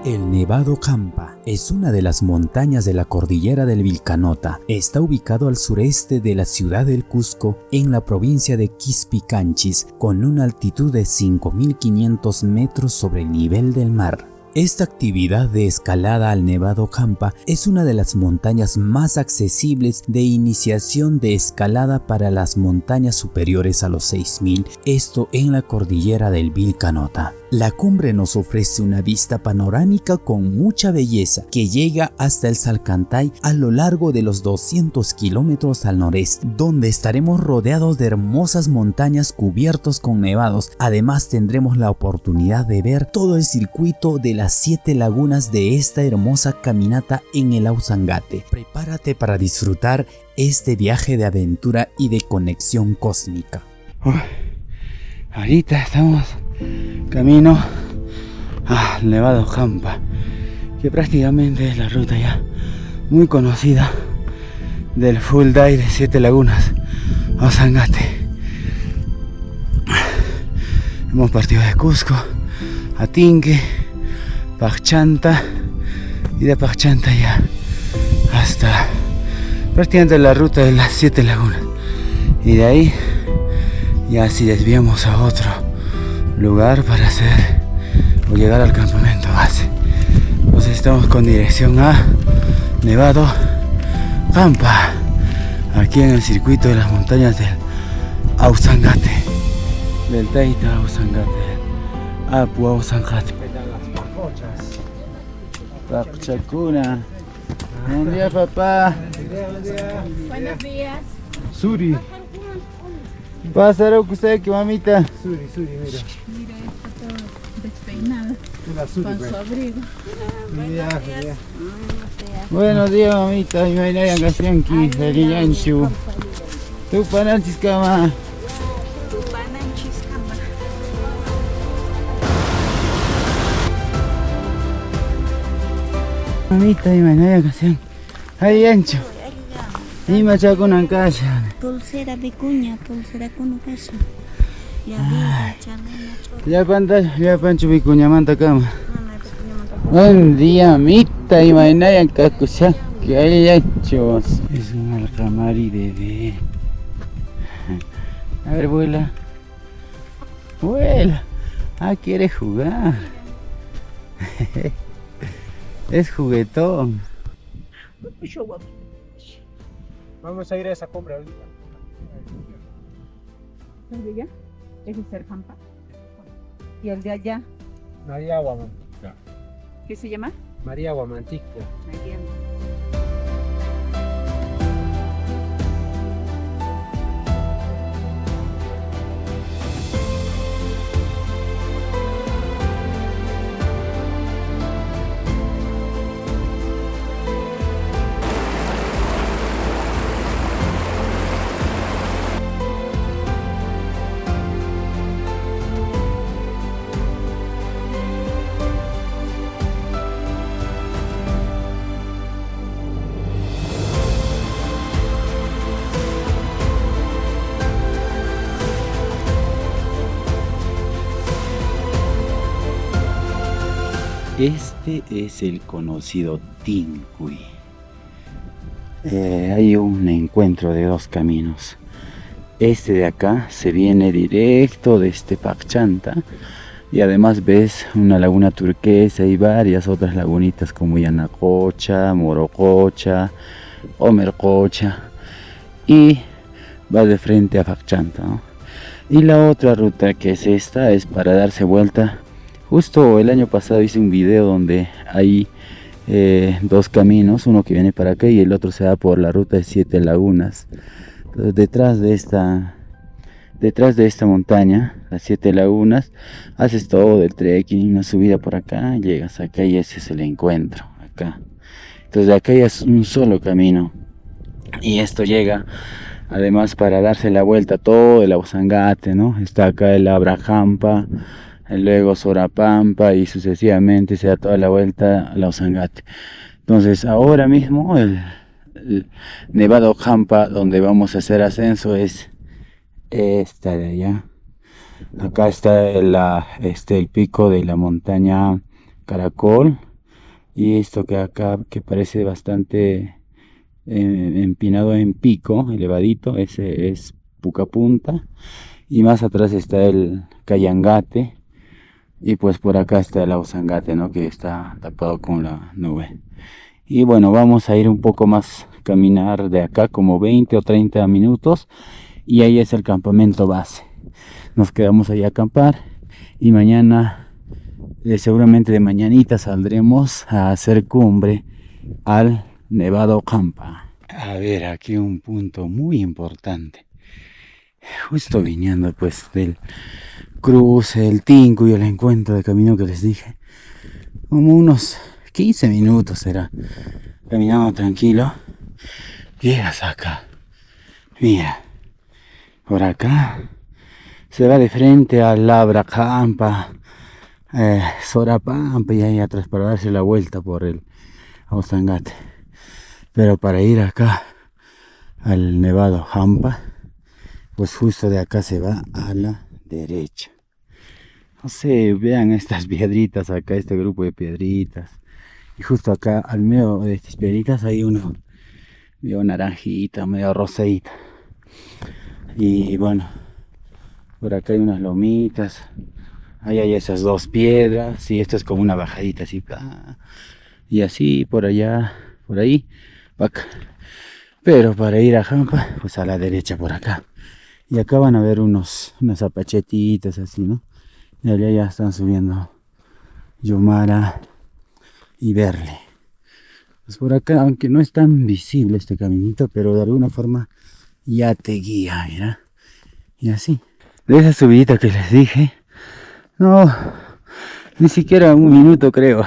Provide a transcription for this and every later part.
El Nevado Jampa es una de las montañas de la cordillera del Vilcanota. Está ubicado al sureste de la ciudad del Cusco, en la provincia de Quispicanchis, con una altitud de 5.500 metros sobre el nivel del mar. Esta actividad de escalada al Nevado Jampa es una de las montañas más accesibles de iniciación de escalada para las montañas superiores a los 6000, esto en la cordillera del Vilcanota. La cumbre nos ofrece una vista panorámica con mucha belleza que llega hasta el Salcantay a lo largo de los 200 kilómetros al noreste, donde estaremos rodeados de hermosas montañas cubiertos con nevados. Además tendremos la oportunidad de ver todo el circuito de las 7 lagunas de esta hermosa caminata en el Ausangate. Prepárate para disfrutar este viaje de aventura y de conexión cósmica. Ahorita estamos camino al Nevado Jampa, que prácticamente es la ruta ya muy conocida del full day de 7 lagunas Ausangate. Hemos partido de Cusco a Tinque, Pachanta, y de Pachanta ya hasta prácticamente la ruta de las 7 lagunas, y de ahí ya si desviamos a otro lugar para hacer o llegar al campamento base. Entonces estamos con dirección a Nevado Jampa, aquí en el circuito de las montañas del Ausangate, del Teita Ausangate, Apu Ausangate. Chacuna. Buenos días, papá. Buenos días. Suri. Pásalo que usted, que mamita. Mira, está todo despeinado. Con su abrigo. Buenos días, mamita. Y me la canción aquí, de Yanchu. Tu pananchis cama. Mamita, y me la canción. Ay, Yanchu. Y me echa con casa. Pulsera vicuña, pulsera con casa. Ya pantalla, ya pancho vicuña manta cama. Buen día, mamita, y me la canción. Que hay Yanchu. Es un alcamari bebé. A ver, vuela. Vuela. Ah, quiere jugar. Es juguetón. Vamos a ir a esa cumbre ahorita. ¿El de allá? ¿Ese es el Jampa? ¿Y el de allá? María Guamantica. ¿Qué se llama? María Guamantica. Allá. Este es el conocido Tincuy. Hay un encuentro de dos caminos. Este de acá se viene directo desde Pachanta y además ves una laguna turquesa y varias otras lagunitas como Yanacocha, Morococha, Omercocha, y va de frente a Pachanta, ¿no? Y la otra ruta, que es esta, es para darse vuelta. Justo el año pasado hice un video donde hay dos caminos, uno que viene para acá y el otro se da por la ruta de 7 lagunas. Entonces, detrás de esta montaña, las 7 lagunas, haces todo el trekking, una subida por acá, llegas acá y ese es el encuentro acá. Entonces de acá ya es un solo camino y esto llega además para darse la vuelta todo el Ausangate, ¿no? Está acá el Abra Jampa, luego Sorapampa y sucesivamente se da toda la vuelta a la Ausangate. Entonces ahora mismo el Nevado Jampa donde vamos a hacer ascenso es esta de allá. Acá está el pico de la montaña Caracol Y esto que acá, que parece bastante empinado en pico, elevadito, ese es Pucapunta. Y más atrás está el Cayangate. Y pues por acá está el Ausangate, ¿no? Que está tapado con la nube. Y bueno, vamos a ir un poco más, caminar de acá como 20 o 30 minutos. Y ahí es el campamento base. Nos quedamos ahí a acampar. Y mañana, seguramente de mañanita, saldremos a hacer cumbre al Nevado Campa. A ver, aquí un punto muy importante. Justo viniendo pues del cruce, el Tinco y el encuentro de camino que les dije. Como unos 15 minutos será. Caminando tranquilo. Llegas acá. Mira. Por acá. Se va de frente al Labra Campa. Sorapampa y ahí atrás para darse la vuelta por el Ausangate. Pero para ir acá al Nevado Hampa, pues justo de acá se va a la derecha. No sé, vean estas piedritas acá, este grupo de piedritas. Y justo acá al medio de estas piedritas hay uno medio naranjita, medio rosadita. Y bueno, por acá hay unas lomitas. Ahí hay esas dos piedras. Y esto es como una bajadita así. Y así por allá, por ahí, para acá. Pero para ir a Hampa, pues a la derecha por acá. Y acá van a ver unas zapachetitas así, ¿no? Y allá ya están subiendo Yomara y Berle. Pues por acá, aunque no es tan visible este caminito, pero de alguna forma ya te guía, mira. Y así. De esa subidita que les dije, no, ni siquiera un minuto creo.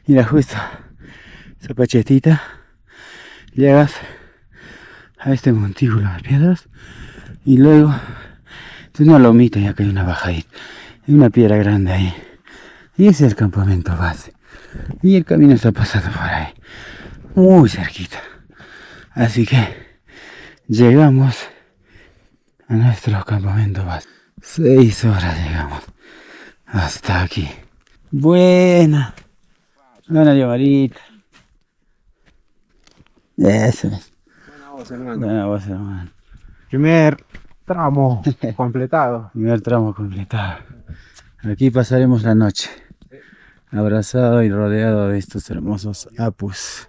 Mira, justo zapachetita. Llegas a este montículo de piedras y luego es una lomita y acá hay una bajadita. Hay una piedra grande ahí. Y ese es el campamento base. Y el camino está pasando por ahí. Muy cerquita. Así que llegamos a nuestro campamento base. 6 horas llegamos. Hasta aquí. Buena. Buena llamarita. Eso es. Buena voz, hermano. Buena voz, hermano. Primer tramo completado. Primer tramo completado. Aquí pasaremos la noche, abrazado y rodeado de estos hermosos apus.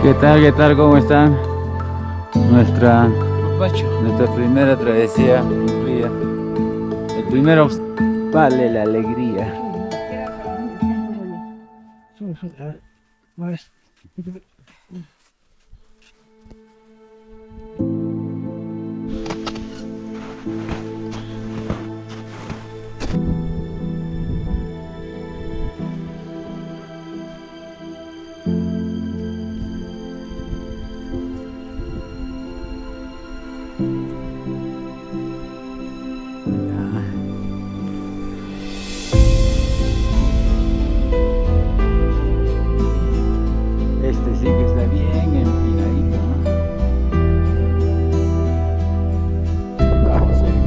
¿Qué tal? ¿Qué tal? ¿Cómo están? Nuestra primera travesía cumplida. El primero vale la alegría. Este sí que está bien empinadito, ¿no?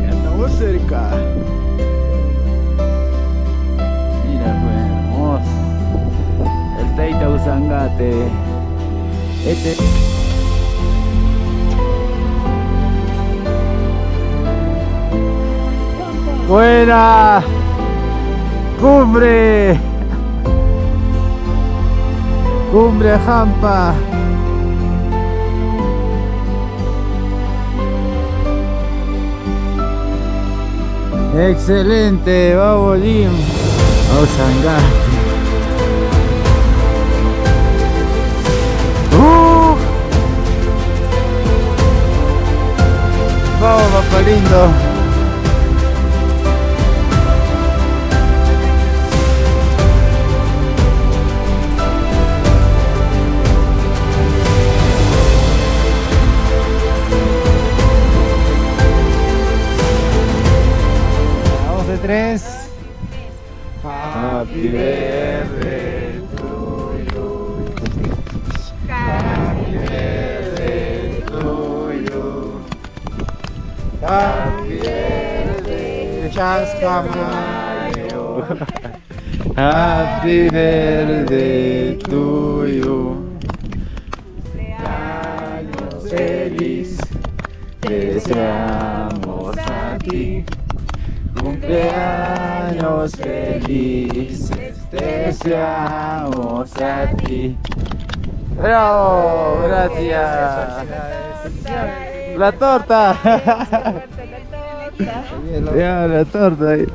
Estamos cerca. Mira, pues hermoso. El Teita Usangate. ¡Buena! ¡Cumbre! ¡Cumbre Jampa! ¡Excelente! ¡Vamos, Jim! ¡Usangate! ¡Vamos, papá lindo! Tres. Happy birthday to you. Happy birthday to you. Happy birthday, Chascamayo. Happy birthday to you. Cumpleaños feliz, deseamos a ti. Cumpleaños felices, deseamos a ti. ¡Bravo! ¡Gracias! ¡La torta! Ya, la torta ahí.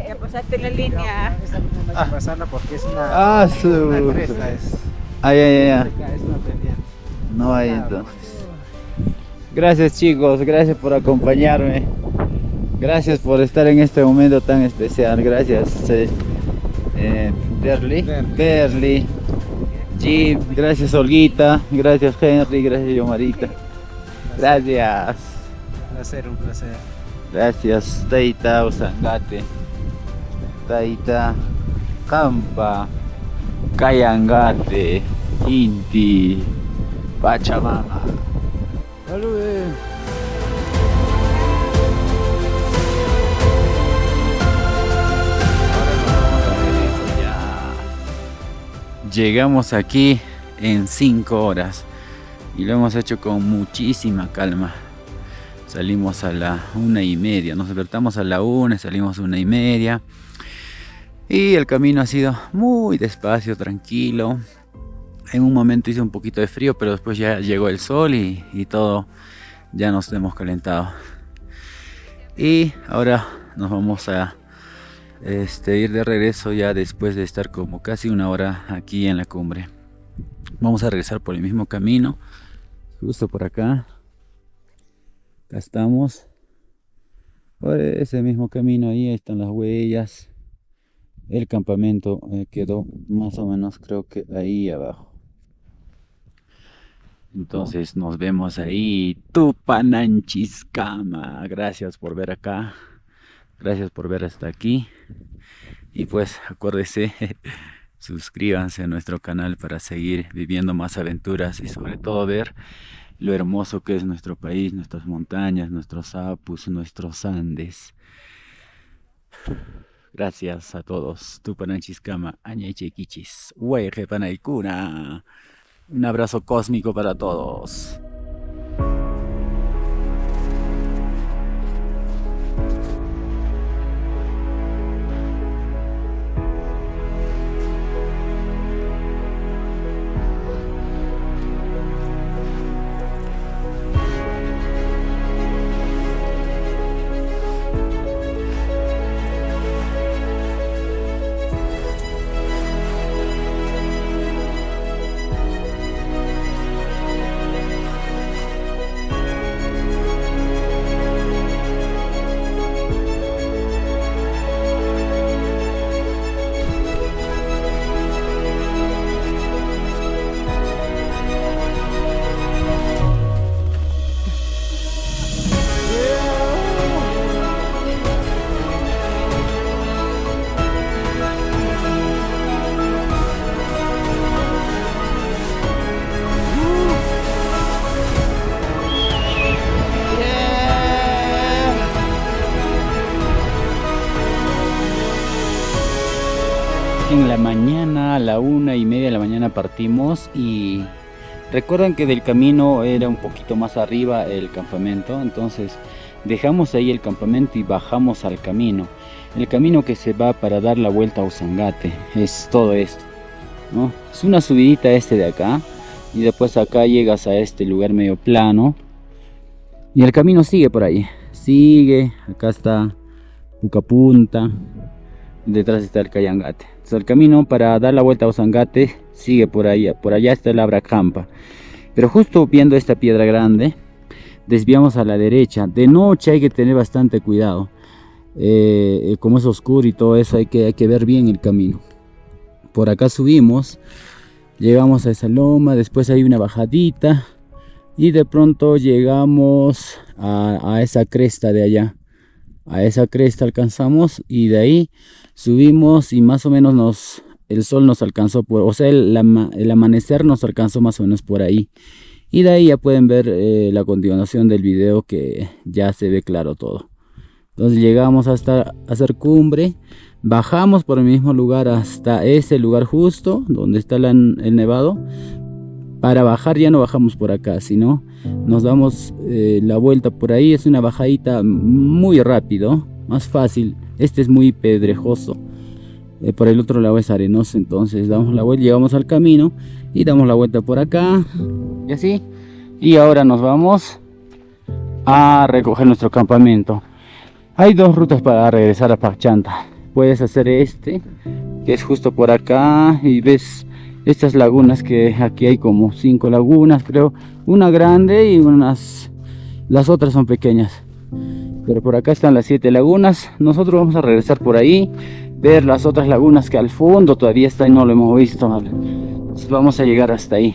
Ya pasaste la línea. Esa no hay que pasarla porque es una cresta. Ay, ay, ay. Es una pendiente. No hay entonces. Gracias, chicos, gracias por acompañarme. Gracias por estar en este momento tan especial. Gracias, Berly, Jim, gracias, Olguita, gracias, Henry, gracias, Yomarita. Gracias. Un placer. Gracias, Teita Usangate, Teita Jampa, Cayangate, Inti, Pachamama. ¡Salud! Llegamos aquí en 5 horas y lo hemos hecho con muchísima calma. Salimos a la 1:30, nos despertamos a la 1, salimos a 1:30 y el camino ha sido muy despacio, tranquilo. En un momento hizo un poquito de frío, pero después ya llegó el sol y todo ya nos hemos calentado. Y ahora nos vamos a ir de regreso ya después de estar como casi 1 hora aquí en la cumbre. Vamos a regresar por el mismo camino, justo por acá. Acá estamos. Por ese mismo camino ahí están las huellas. El campamento quedó más o menos, creo que ahí abajo. Entonces nos vemos ahí. Tupananchiscama. Gracias por ver acá. Gracias por ver hasta aquí. Y pues acuérdense, suscríbanse a nuestro canal para seguir viviendo más aventuras y sobre todo ver lo hermoso que es nuestro país, nuestras montañas, nuestros apus, nuestros Andes. Gracias a todos. Tupananchiscama, Añechequichis, Huejepanaycuna. Un abrazo cósmico para todos. en la mañana, a la 1:30 de la mañana partimos, y recuerdan que del camino era un poquito más arriba el campamento, entonces dejamos ahí el campamento y bajamos al camino. El camino que se va para dar la vuelta a Usangate, es todo esto, ¿no? Es una subidita de acá, y después acá llegas a este lugar medio plano, y el camino sigue por ahí, sigue, acá está Pucapunta, detrás está el Cayangate. Entonces el camino para dar la vuelta a Usangate sigue por allá está el Abracampa, pero justo viendo esta piedra grande desviamos a la derecha. De noche hay que tener bastante cuidado, como es oscuro y todo eso, hay que ver bien el camino. Por acá subimos, llegamos a esa loma, después hay una bajadita y de pronto llegamos a esa cresta de allá. A esa cresta alcanzamos y de ahí subimos y más o menos el sol nos alcanzó, o sea el amanecer nos alcanzó más o menos por ahí. Y de ahí ya pueden ver la continuación del video, que ya se ve claro todo. Entonces llegamos hasta hacer cumbre, bajamos por el mismo lugar hasta ese lugar justo donde está el nevado. Para bajar ya no bajamos por acá, sino nos damos la vuelta por ahí. Es una bajadita muy rápido, más fácil. Este es muy pedrejoso, por el otro lado es arenoso. Entonces damos la vuelta, llegamos al camino y damos la vuelta por acá y así. Y ahora nos vamos a recoger nuestro campamento. Hay dos rutas para regresar a Pachanta. Puedes hacer que es justo por acá, y ves estas lagunas, que aquí hay como 5 lagunas, creo, una grande y las otras son pequeñas, pero por acá están las 7 lagunas. Nosotros vamos a regresar por ahí, ver las otras lagunas que al fondo todavía están y no lo hemos visto. Entonces vamos a llegar hasta ahí.